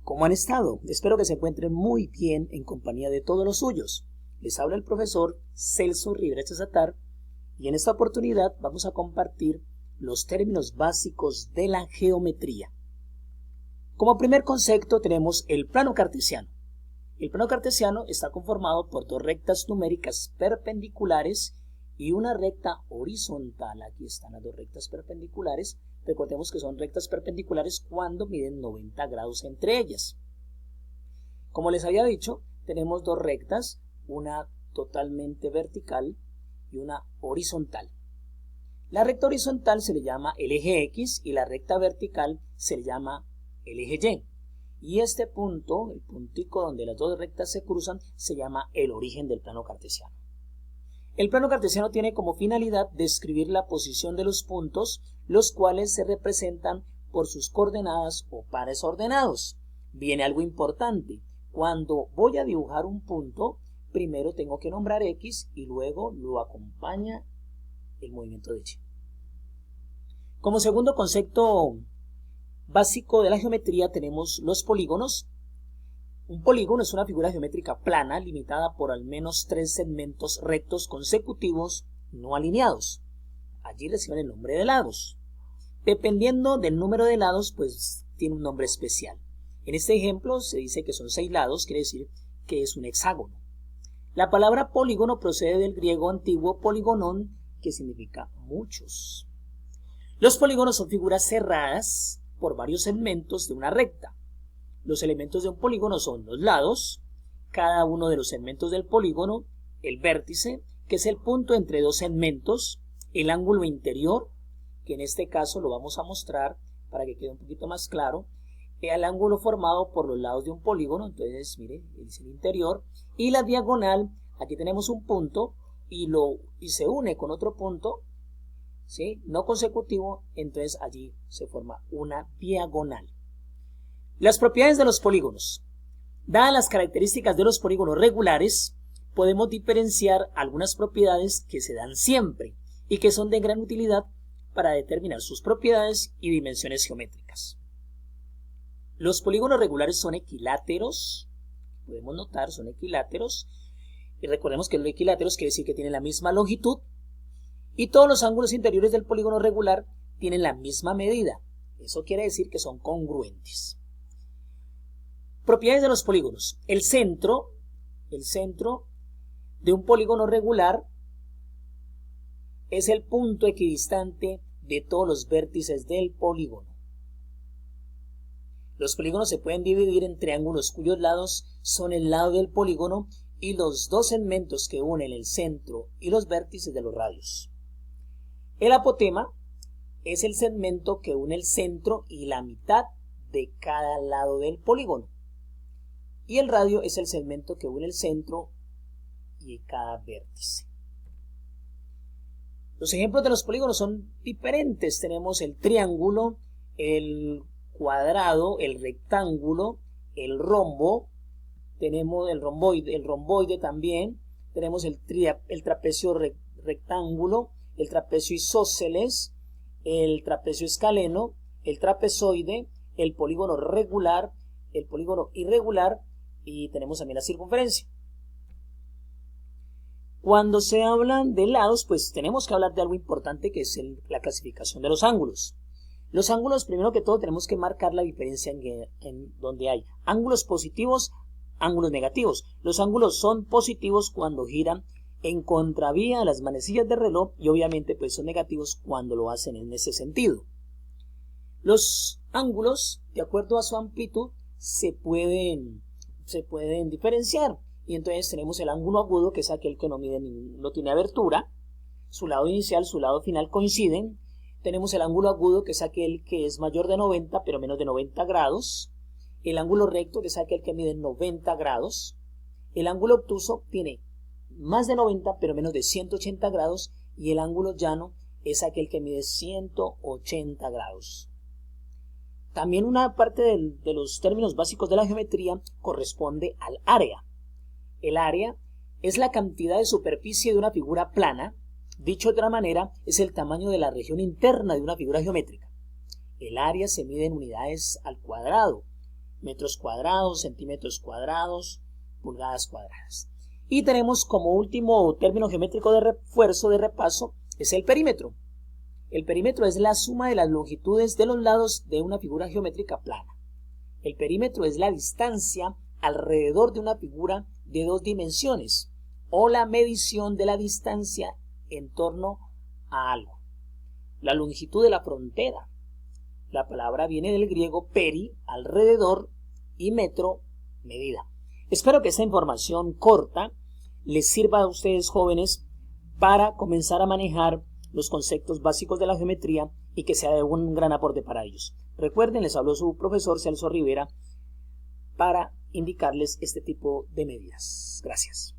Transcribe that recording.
¿Cómo han estado? Espero que se encuentren muy bien en compañía de todos los suyos. Les habla el profesor Celso Rivera Chazatar y en esta oportunidad vamos a compartir los términos básicos de la geometría. Como primer concepto tenemos el plano cartesiano. El plano cartesiano está conformado por dos rectas numéricas perpendiculares y una recta horizontal. Aquí están las dos rectas perpendiculares. Recordemos que son rectas perpendiculares cuando miden 90 grados entre ellas. Como les había dicho, tenemos dos rectas, una totalmente vertical y una horizontal. La recta horizontal se le llama el eje X y la recta vertical se le llama el eje Y. Y este punto, el puntico donde las dos rectas se cruzan, se llama el origen del plano cartesiano. El plano cartesiano tiene como finalidad describir la posición de los puntos, los cuales se representan por sus coordenadas o pares ordenados. Viene algo importante. Cuando voy a dibujar un punto, primero tengo que nombrar X y luego lo acompaña el movimiento de Y. Como segundo concepto básico de la geometría tenemos los polígonos. Un polígono es una figura geométrica plana limitada por al menos 3 segmentos rectos consecutivos no alineados. Allí reciben el nombre de lados. Dependiendo del número de lados, pues tiene un nombre especial. En este ejemplo se dice que son 6 lados, quiere decir que es un hexágono. La palabra polígono procede del griego antiguo poligonón, que significa muchos. Los polígonos son figuras cerradas por varios segmentos de una recta. Los elementos de un polígono son los lados, cada uno de los segmentos del polígono, el vértice, que es el punto entre dos segmentos, el ángulo interior, que en este caso lo vamos a mostrar para que quede un poquito más claro, el ángulo formado por los lados de un polígono, entonces mire, es el interior, y la diagonal, aquí tenemos un punto y se une con otro punto, ¿sí? No consecutivo, entonces allí se forma una diagonal. Las propiedades de los polígonos. Dadas las características de los polígonos regulares, podemos diferenciar algunas propiedades que se dan siempre y que son de gran utilidad para determinar sus propiedades y dimensiones geométricas. Los polígonos regulares son equiláteros, podemos notar, son equiláteros, y recordemos que los equiláteros quiere decir que tienen la misma longitud, y todos los ángulos interiores del polígono regular tienen la misma medida. Eso quiere decir que son congruentes. Propiedades de los polígonos. El centro de un polígono regular es el punto equidistante de todos los vértices del polígono. Los polígonos se pueden dividir en triángulos cuyos lados son el lado del polígono y los dos segmentos que unen el centro y los vértices de los radios. El apotema es el segmento que une el centro y la mitad de cada lado del polígono. Y el radio es el segmento que une el centro y cada vértice. Los ejemplos de los polígonos son diferentes. Tenemos el triángulo, el cuadrado, el rectángulo, el rombo, tenemos el romboide también, tenemos el trapecio rectángulo, el trapecio isósceles, el trapecio escaleno, el trapezoide, el polígono regular, el polígono irregular y tenemos también la circunferencia. Cuando se hablan de lados, pues tenemos que hablar de algo importante que es la clasificación de los ángulos. Los ángulos, primero que todo, tenemos que marcar la diferencia en donde hay ángulos positivos, ángulos negativos. Los ángulos son positivos cuando giran en contravía a las manecillas del reloj y obviamente pues son negativos cuando lo hacen en ese sentido. Los ángulos, de acuerdo a su amplitud, se pueden diferenciar. Y entonces tenemos el ángulo agudo, que es aquel que no tiene abertura. Su lado inicial, su lado final coinciden. Tenemos el ángulo agudo, que es aquel que es mayor de 90, pero menos de 90 grados. El ángulo recto, que es aquel que mide 90 grados. El ángulo obtuso tiene más de 90, pero menos de 180 grados. Y el ángulo llano es aquel que mide 180 grados. También una parte de los términos básicos de la geometría corresponde al área. El área es la cantidad de superficie de una figura plana. Dicho de otra manera, es el tamaño de la región interna de una figura geométrica. El área se mide en unidades al cuadrado. metros cuadrados, centímetros cuadrados, pulgadas cuadradas. Y tenemos como último término geométrico de refuerzo, de repaso, es el perímetro. El perímetro es la suma de las longitudes de los lados de una figura geométrica plana. El perímetro es la distancia alrededor de una figura de dos dimensiones o la medición de la distancia en torno a algo. La longitud de la frontera. La palabra viene del griego peri, alrededor, y metro, medida. Espero que esta información corta les sirva a ustedes jóvenes para comenzar a manejar los conceptos básicos de la geometría y que sea de un gran aporte para ellos. Recuerden, les habló su profesor Celso Rivera para indicarles este tipo de medidas. Gracias.